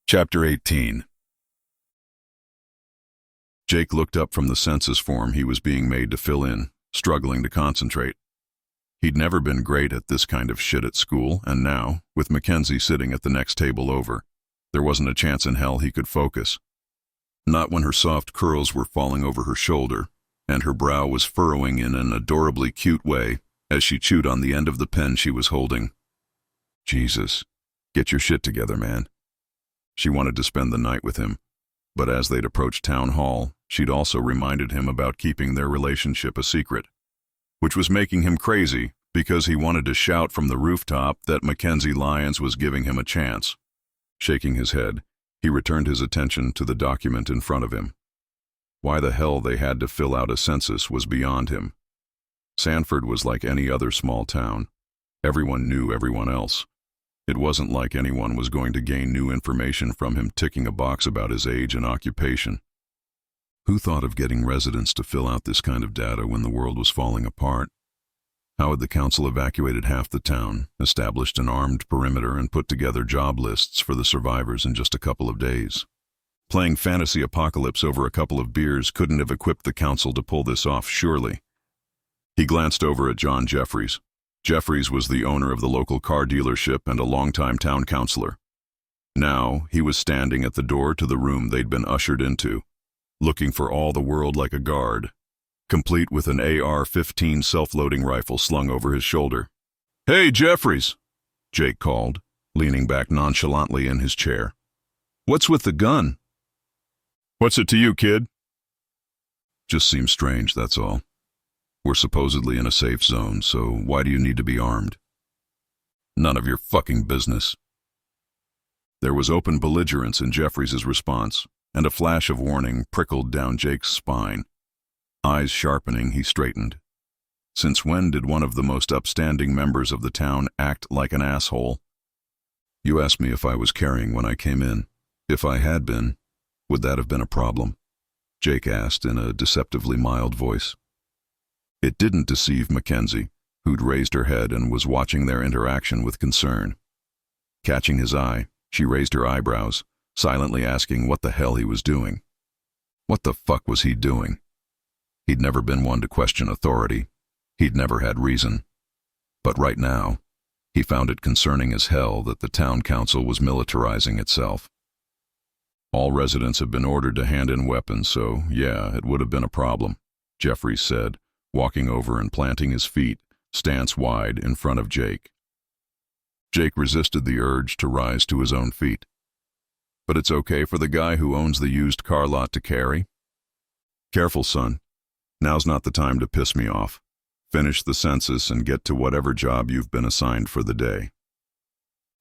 Chapter 18. Jake looked up from the census form he was being made to fill in, struggling to concentrate. He'd never been great at this kind of shit at school, and now, with Mackenzie sitting at the next table over, there wasn't a chance in hell he could focus. Not when her soft curls were falling over her shoulder, and her brow was furrowing in an adorably cute way as she chewed on the end of the pen she was holding. Jesus, get your shit together, man. She wanted to spend the night with him, but as they'd approached town hall, she'd also reminded him about keeping their relationship a secret, which was making him crazy because he wanted to shout from the rooftop that Mackenzie Lyons was giving him a chance. Shaking his head, he returned his attention to the document in front of him. Why the hell they had to fill out a census was beyond him. Sanford was like any other small town. Everyone knew everyone else. It wasn't like anyone was going to gain new information from him ticking a box about his age and occupation. Who thought of getting residents to fill out this kind of data when the world was falling apart? How had the council evacuated half the town, established an armed perimeter, and put together job lists for the survivors in just a couple of days? Playing fantasy apocalypse over a couple of beers couldn't have equipped the council to pull this off, surely. He glanced over at John Jeffries. Jeffries was the owner of the local car dealership and a longtime town councilor. Now, he was standing at the door to the room they'd been ushered into, looking for all the world like a guard, complete with an AR-15 self-loading rifle slung over his shoulder. "Hey, Jeffries," Jake called, leaning back nonchalantly in his chair. "What's with the gun?" "What's it to you, kid?" "Just seems strange, that's all. We're supposedly in a safe zone, so why do you need to be armed?" "None of your fucking business." There was open belligerence in Jeffries' response, and a flash of warning prickled down Jake's spine. Eyes sharpening, he straightened. Since when did one of the most upstanding members of the town act like an asshole? "You asked me if I was carrying when I came in. If I had been, would that have been a problem?" Jake asked in a deceptively mild voice. It didn't deceive Mackenzie, who'd raised her head and was watching their interaction with concern. Catching his eye, she raised her eyebrows, silently asking what the hell he was doing. What the fuck was he doing? He'd never been one to question authority. He'd never had reason. But right now, he found it concerning as hell that the town council was militarizing itself. "All residents have been ordered to hand in weapons, so yeah, it would have been a problem," Jeffries said, walking over and planting his feet, stance wide, in front of Jake. Jake resisted the urge to rise to his own feet. "But it's okay for the guy who owns the used car lot to carry?" "Careful, son. Now's not the time to piss me off. Finish the census and get to whatever job you've been assigned for the day."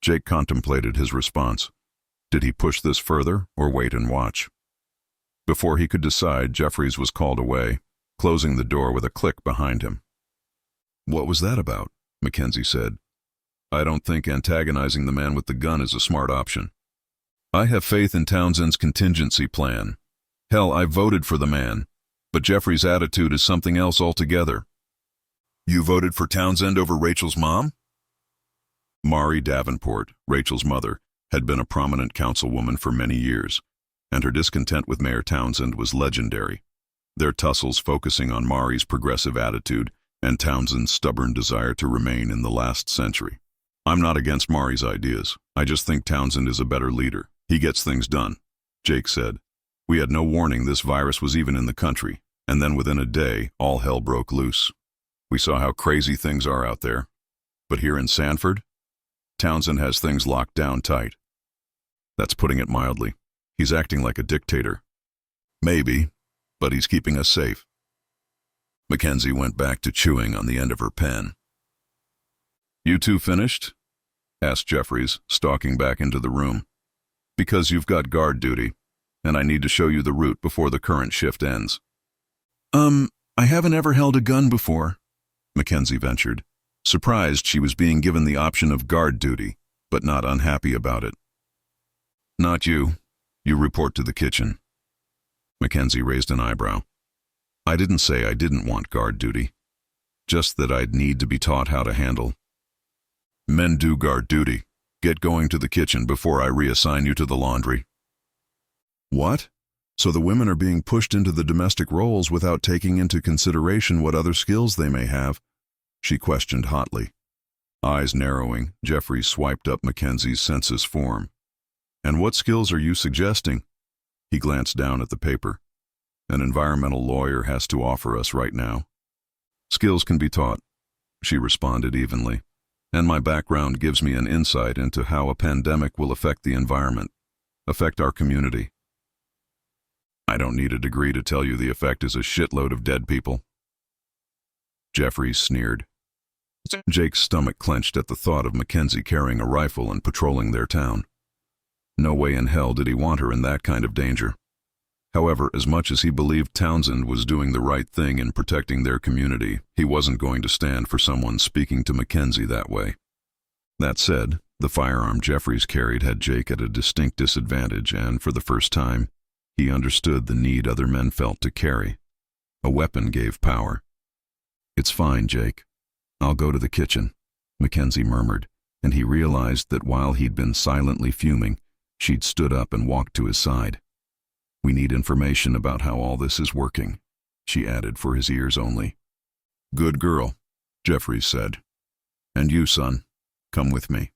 Jake contemplated his response. Did he push this further or wait and watch? Before he could decide, Jeffries was called away, closing the door with a click behind him. "What was that about?" Mackenzie said. "I don't think antagonizing the man with the gun is a smart option. I have faith in Townsend's contingency plan. Hell, I voted for the man, but Jeffrey's attitude is something else altogether." "You voted for Townsend over Rachel's mom?" Mari Davenport, Rachel's mother, had been a prominent councilwoman for many years, and her discontent with Mayor Townsend was legendary. Their tussles focusing on Mari's progressive attitude and Townsend's stubborn desire to remain in the last century. "I'm not against Mari's ideas. I just think Townsend is a better leader. He gets things done," Jake said. "We had no warning this virus was even in the country, and then within a day, all hell broke loose. We saw how crazy things are out there. But here in Sanford, Townsend has things locked down tight. That's putting it mildly. He's acting like a dictator." "Maybe, but he's keeping us safe." Mackenzie went back to chewing on the end of her pen. "You two finished?" asked Jeffries, stalking back into the room. "Because you've got guard duty, and I need to show you the route before the current shift ends." I haven't ever held a gun before," Mackenzie ventured, surprised she was being given the option of guard duty, but not unhappy about it. "Not you. You report to the kitchen." Mackenzie raised an eyebrow. "I didn't say I didn't want guard duty. Just that I'd need to be taught how to handle." "Men do guard duty," Get going to the kitchen before I reassign you to the laundry." "What? So the women are being pushed into the domestic roles without taking into consideration what other skills they may have?" she questioned hotly. Eyes narrowing, Jeffrey swiped up Mackenzie's census form. "And what skills are you suggesting?" He glanced down at the paper. "An environmental lawyer has to offer us right now." "Skills can be taught," she responded evenly. "And my background gives me an insight into how a pandemic will affect the environment, affect our community." "I don't need a degree to tell you the effect is a shitload of dead people." Jeffrey sneered. Jake's stomach clenched at the thought of Mackenzie carrying a rifle and patrolling their town. No way in hell did he want her in that kind of danger. However, as much as he believed Townsend was doing the right thing in protecting their community, he wasn't going to stand for someone speaking to Mackenzie that way. That said, the firearm Jeffries carried had Jake at a distinct disadvantage, and for the first time, he understood the need other men felt to carry. A weapon gave power. "It's fine, Jake. I'll go to the kitchen," Mackenzie murmured, and he realized that while he'd been silently fuming, she'd stood up and walked to his side. "We need information about how all this is working," she added for his ears only. "Good girl," Jeffries said. "And you, son, come with me.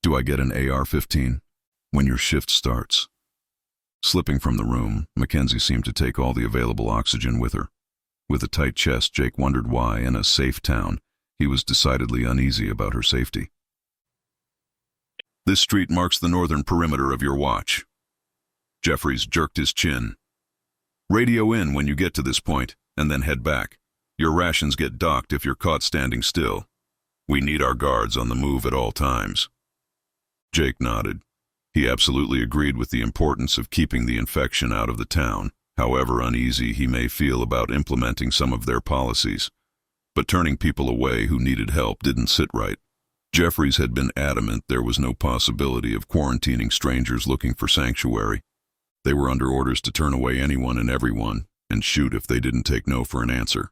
Do I get an AR-15 when your shift starts?" Slipping from the room, Mackenzie seemed to take all the available oxygen with her. With a tight chest, Jake wondered why, in a safe town, he was decidedly uneasy about her safety. "This street marks the northern perimeter of your watch." Jeffries jerked his chin. "Radio in when you get to this point, and then head back. Your rations get docked if you're caught standing still. We need our guards on the move at all times." Jake nodded. He absolutely agreed with the importance of keeping the infection out of the town, however uneasy he may feel about implementing some of their policies. But turning people away who needed help didn't sit right. Jeffries had been adamant there was no possibility of quarantining strangers looking for sanctuary. They were under orders to turn away anyone and everyone, and shoot if they didn't take no for an answer.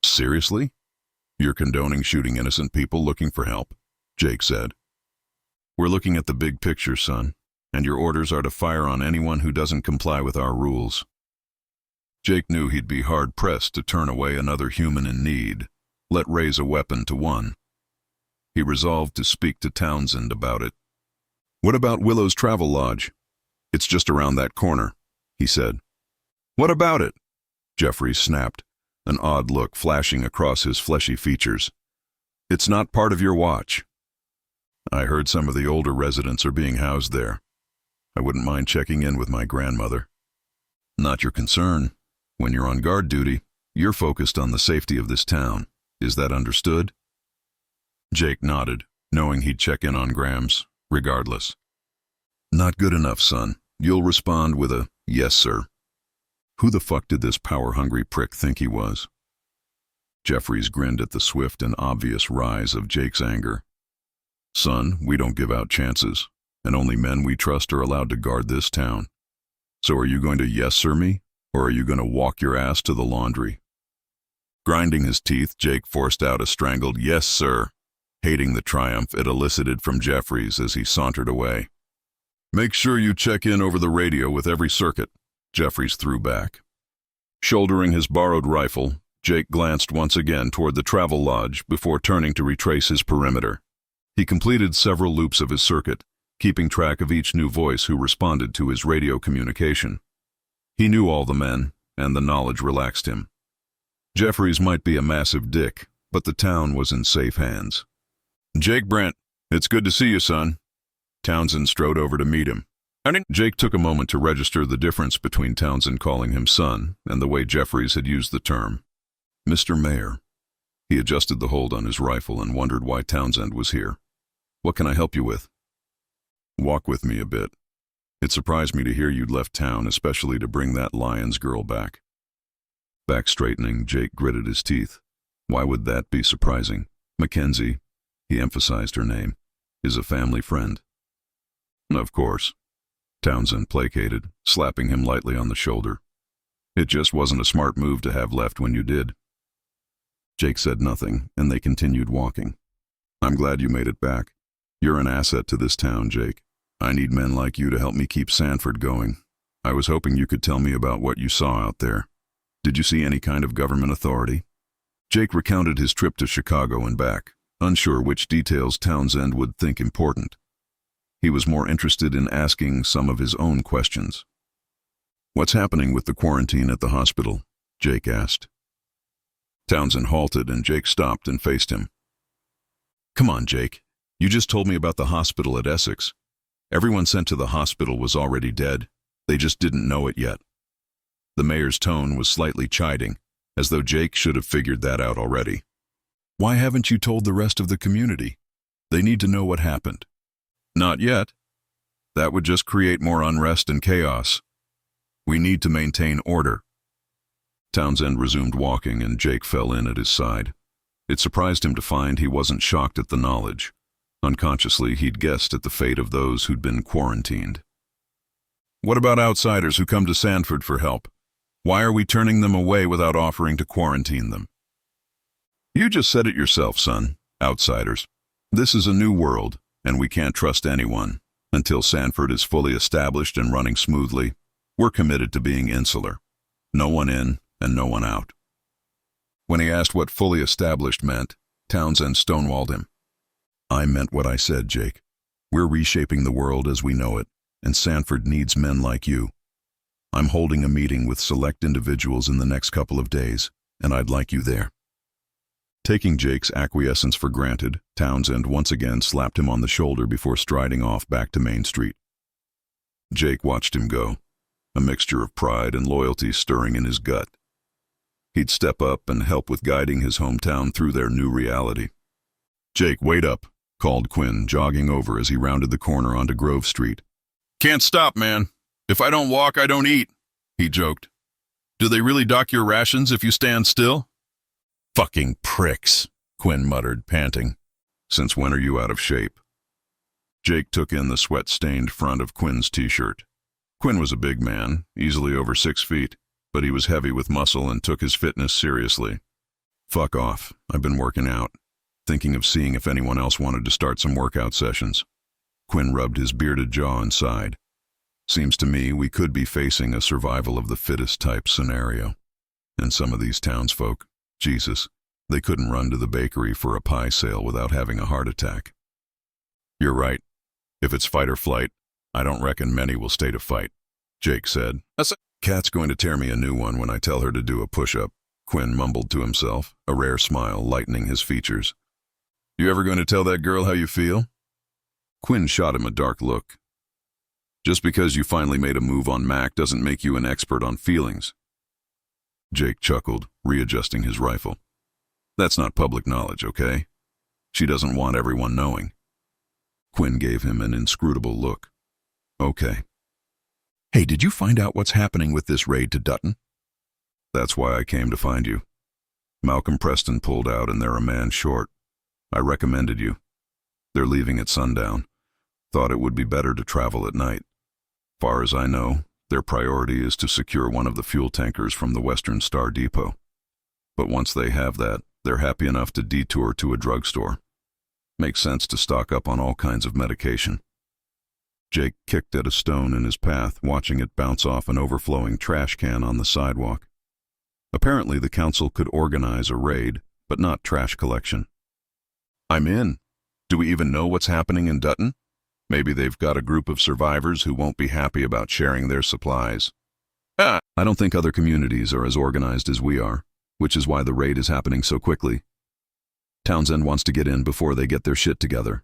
"Seriously? You're condoning shooting innocent people looking for help?" Jake said. "We're looking at the big picture, son, and your orders are to fire on anyone who doesn't comply with our rules." Jake knew he'd be hard-pressed to turn away another human in need, let raise a weapon to one. He resolved to speak to Townsend about it. "What about Willow's Travel Lodge? It's just around that corner," he said. "What about it?" Jeffrey snapped, an odd look flashing across his fleshy features. "It's not part of your watch." "I heard some of the older residents are being housed there. I wouldn't mind checking in with my grandmother." "Not your concern. When you're on guard duty, you're focused on the safety of this town. Is that understood?" Jake nodded, knowing he'd check in on Grams, regardless. "Not good enough, son. You'll respond with a, 'Yes, sir.'" Who the fuck did this power-hungry prick think he was? Jeffries grinned at the swift and obvious rise of Jake's anger. "Son, we don't give out chances, and only men we trust are allowed to guard this town. So are you going to yes sir me, or are you going to walk your ass to the laundry?" Grinding his teeth, Jake forced out a strangled "Yes, sir," hating the triumph it elicited from Jeffries as he sauntered away. "Make sure you check in over the radio with every circuit," Jeffries threw back. Shouldering his borrowed rifle, Jake glanced once again toward the travel lodge before turning to retrace his perimeter. He completed several loops of his circuit, keeping track of each new voice who responded to his radio communication. He knew all the men, and the knowledge relaxed him. Jeffries might be a massive dick, but the town was in safe hands. "Jake Brent, it's good to see you, son." Townsend strode over to meet him. Jake took a moment to register the difference between Townsend calling him son and the way Jeffries had used the term. "Mr. Mayor." He adjusted the hold on his rifle and wondered why Townsend was here. "What can I help you with?" "Walk with me a bit. It surprised me to hear you'd left town, especially to bring that Lyons girl back." Back straightening, Jake gritted his teeth. Why would that be surprising? Mackenzie, he emphasized her name, is a family friend. "Of course," Townsend placated, slapping him lightly on the shoulder. "It just wasn't a smart move to have left when you did." Jake said nothing, and they continued walking. "I'm glad you made it back. You're an asset to this town, Jake. I need men like you to help me keep Sanford going. I was hoping you could tell me about what you saw out there. Did you see any kind of government authority? Jake recounted his trip to Chicago and back, unsure which details Townsend would think important. He was more interested in asking some of his own questions. What's happening with the quarantine at the hospital? Jake asked. Townsend halted and Jake stopped and faced him. Come on, Jake. You just told me about the hospital at Essex. Everyone sent to the hospital was already dead. They just didn't know it yet. The mayor's tone was slightly chiding, as though Jake should have figured that out already. Why haven't you told the rest of the community? They need to know what happened. Not yet. That would just create more unrest and chaos. We need to maintain order. Townsend resumed walking and Jake fell in at his side. It surprised him to find he wasn't shocked at the knowledge. Unconsciously, he'd guessed at the fate of those who'd been quarantined. What about outsiders who come to Sanford for help? Why are we turning them away without offering to quarantine them? You just said it yourself, son. Outsiders. This is a new world, and we can't trust anyone. Until Sanford is fully established and running smoothly, we're committed to being insular. No one in and no one out. When he asked what fully established meant, Townsend stonewalled him. I meant what I said, Jake. We're reshaping the world as we know it, and Sanford needs men like you. I'm holding a meeting with select individuals in the next couple of days, and I'd like you there. Taking Jake's acquiescence for granted, Townsend once again slapped him on the shoulder before striding off back to Main Street. Jake watched him go, a mixture of pride and loyalty stirring in his gut. He'd step up and help with guiding his hometown through their new reality. Jake, wait up, called Quinn, jogging over as he rounded the corner onto Grove Street. Can't stop, man. If I don't walk, I don't eat, he joked. Do they really dock your rations if you stand still? Fucking pricks, Quinn muttered, panting. Since when are you out of shape? Jake took in the sweat-stained front of Quinn's t-shirt. Quinn was a big man, easily over 6 feet, but he was heavy with muscle and took his fitness seriously. Fuck off, I've been working out. Thinking of seeing if anyone else wanted to start some workout sessions. Quinn rubbed his bearded jaw and sighed. Seems to me we could be facing a survival of the fittest type scenario. And some of these townsfolk, Jesus, they couldn't run to the bakery for a pie sale without having a heart attack. You're right. If it's fight or flight, I don't reckon many will stay to fight, Jake said. Kat's going to tear me a new one when I tell her to do a push-up, Quinn mumbled to himself, a rare smile lightening his features. You ever going to tell that girl how you feel? Quinn shot him a dark look. Just because you finally made a move on Mac doesn't make you an expert on feelings. Jake chuckled, readjusting his rifle. That's not public knowledge, okay? She doesn't want everyone knowing. Quinn gave him an inscrutable look. Okay. Hey, did you find out what's happening with this raid to Dutton? That's why I came to find you. Malcolm Preston pulled out and they're a man short. I recommended you. They're leaving at sundown. Thought it would be better to travel at night. Far as I know, their priority is to secure one of the fuel tankers from the Western Star Depot. But once they have that, they're happy enough to detour to a drugstore. Makes sense to stock up on all kinds of medication. Jake kicked at a stone in his path, watching it bounce off an overflowing trash can on the sidewalk. Apparently the council could organize a raid, but not trash collection. I'm in. Do we even know what's happening in Dutton? Maybe they've got a group of survivors who won't be happy about sharing their supplies. I don't think other communities are as organized as we are, which is why the raid is happening so quickly. Townsend wants to get in before they get their shit together.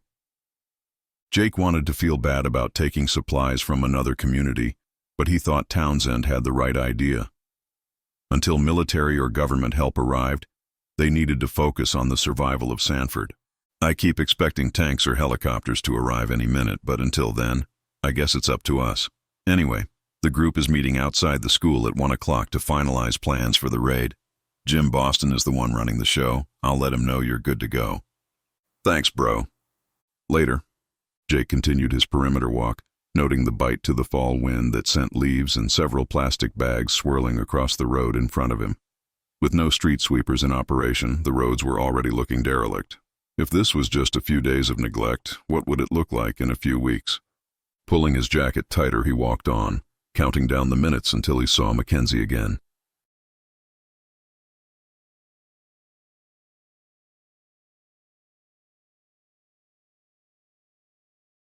Jake wanted to feel bad about taking supplies from another community, but he thought Townsend had the right idea. Until military or government help arrived, they needed to focus on the survival of Sanford. I keep expecting tanks or helicopters to arrive any minute, but until then, I guess it's up to us. Anyway, the group is meeting outside the school at 1 o'clock to finalize plans for the raid. Jim Boston is the one running the show. I'll let him know you're good to go. Thanks, bro. Later, Jake continued his perimeter walk, noting the bite to the fall wind that sent leaves and several plastic bags swirling across the road in front of him. With no street sweepers in operation, the roads were already looking derelict. If this was just a few days of neglect, what would it look like in a few weeks? Pulling his jacket tighter, he walked on, counting down the minutes until he saw Mackenzie again.